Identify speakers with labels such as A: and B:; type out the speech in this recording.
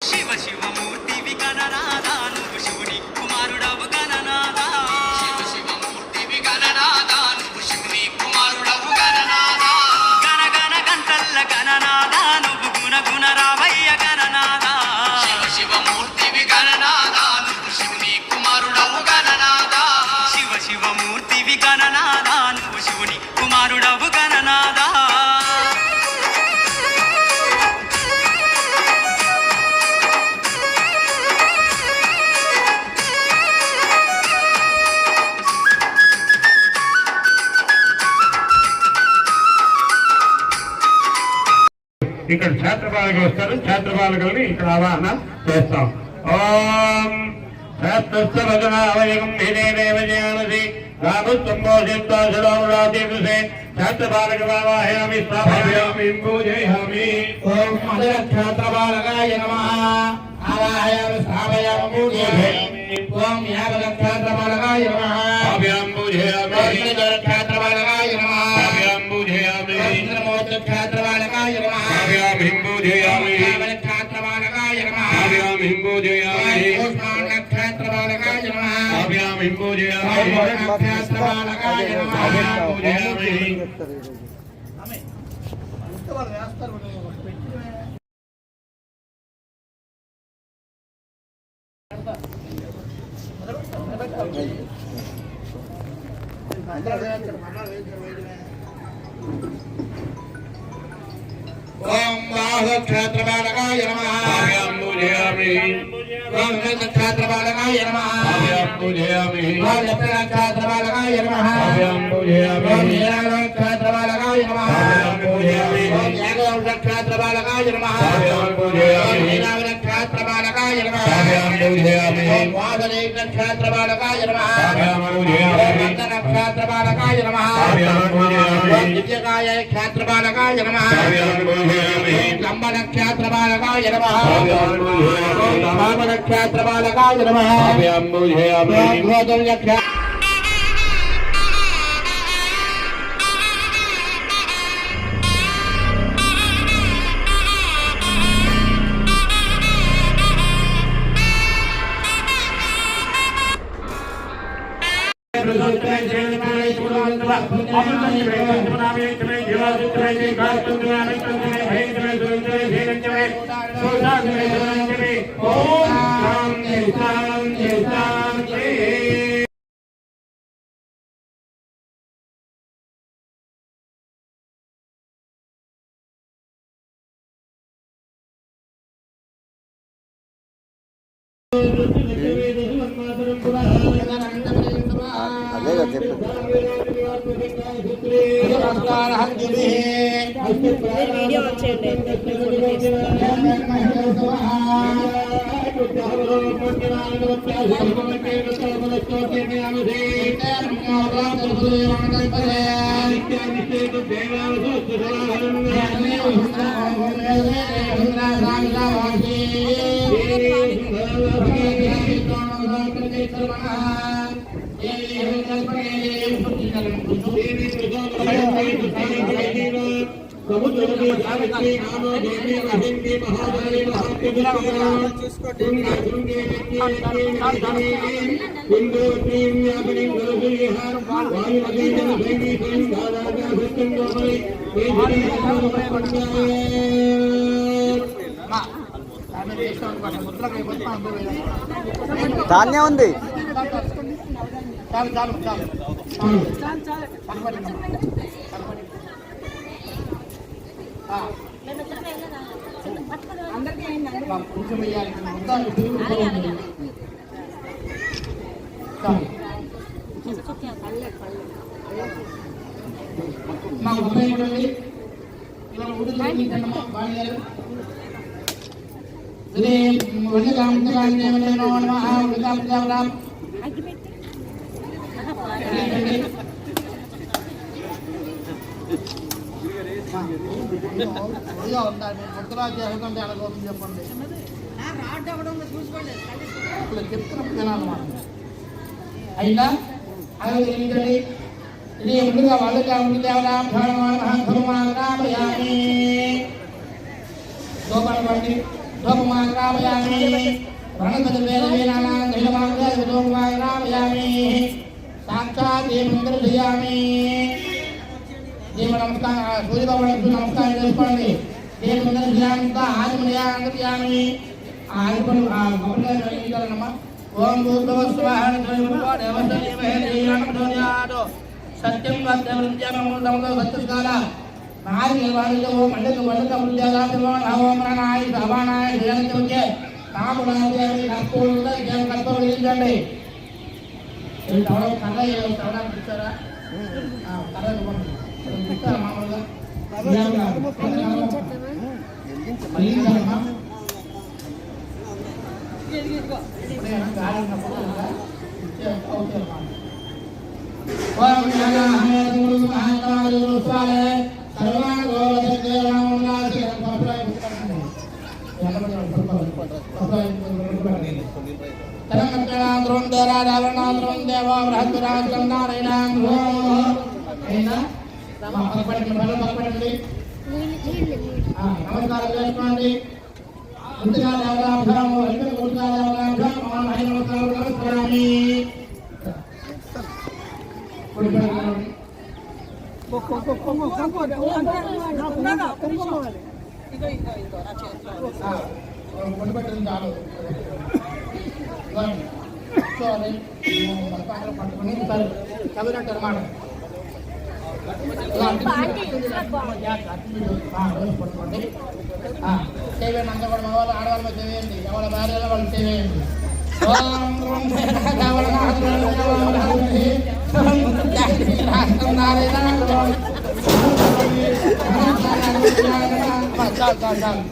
A: శివ శివమూర్తివి గణనాథ నువ్వు శివుని కుమారుడవు గణనాథ శివ శివమూర్తివి గణనాథ నువ్వు శివుని కుమారుడవు గణనాథ గణ గణ గంటల్ల గణనాథ నువ్వు గుణ గుణ రావయ్య గణనాథ శివ శివమూర్తివి గణనాథ నువ్వు శివుని కుమారుడవు గణనాథ శివ శివమూర్తివి గణనాథ నువ్వు శివుని కుమారుడవు గణనాథ
B: ఇక్కడ క్షేత్రపాలకులు వస్తారు. క్షేత్రపాలకుల్ని ఇక్కడ ఆవాహన చేస్తాం. ఓం క్షేత్రవచనావయం విజయానసి రాముత్తంబోషిత్వాసురాజే క్షేత్రపాలక వావాహయామి స్థాపయామి పూజయామి. ఓం క్షేత్రపాలకాయ నమః ఆవాహయామి స్థాపయామి పూజయామి. ఓం యాగక్షేత్రపాలకాయ నమః స్థాపయామి పూజయామి. క్షేత్రపాలకాయ నమః స్థాపయామి పూజయామి. క్షేత్రపాలకాయ నమః స్థాపయామి పూజయామి. క్షేత్రపాలకాయ నమః స్థాపయామి పూజయామి. క్షేత్రపాలకాయ నమః స్థాపయామి పూజయామి. క్షేత్రపాలకాయ నమః పూజయామి. ఓం బాహుక్షేత్రపాలకాయ నమః పూజయామి. ఓం క్షేత్రపాలకాయ నమః పూజయామి. ఓం క్షేత్రపాలకాయ నమః పూజయామి. ఓం క్షేత్రపాలకాయ నమః పూజయామి. ఓం క్షేత్రపాలకాయ నమః పూజయామి. క్షేత్రపాలకాయ నమః పూజయామి. ఓం వాదనేక క్షేత్రపాలకాయ నమః పూజయామి. క్షేత్రపాలకాయ నమః పూజయామి. ఓం దివ్యకాయ క్షేత్రపాలకాయ నమః పూజయామి. లంబన క్షేత్రపాలకాయ నమః పూజయామి. ఓం వామన క్షేత్రపాలకాయ నమః పూజయామి. ఓం గోధుల్య
C: వీడియో వచ్చేయండి.
D: ధాన్యం ఉంది.
E: చెప్పండి చెప్తున్నమాట అయినా ఇది ముందుగా వాళ్ళకి దోపడపండి ధూపమాగ్రామయామి ప్రణతవేదవేనానాం దైవమాగ్రాయ ధూపమాగ్రామయామి సాక్షాత్ దేవమందిరయామి దేవ నమస్కారం సూర్యబాబు నమస్కారం చేసుకోండి దేవమందిరయామి ఆదిమయామి ఆదిపడు గొప్పనమ్మా ఓం భూర్భువస్వాహ సత్యం వద్దేవృత్యామూలములో సత్యకాల నారి వారిలో మండక వండక ముల్యాదాపిలో నవోమరణాయ సభానాయ జయంతికే నామనాదేవి నక్కుల జయం కల్పవలించండి ఈ తవడ కర్ర తవడ ఇచ్చారా కర్ర ఇవ్వండి ఇస్తారా మామూలుగా నమస్కారం చేసుకోండి ముందుగా దేవతాభ్యాము నమస్కారామి కొనిపెట్టింది చాలు పట్టుకుని చదివినట్టు అనమాట పట్టుకోండి చేయండి అంతా కూడా మగవాళ్ళు ఆడవాళ్ళు చేయండి ఎవరి భార్యలో వాళ్ళు చేయండి చాలు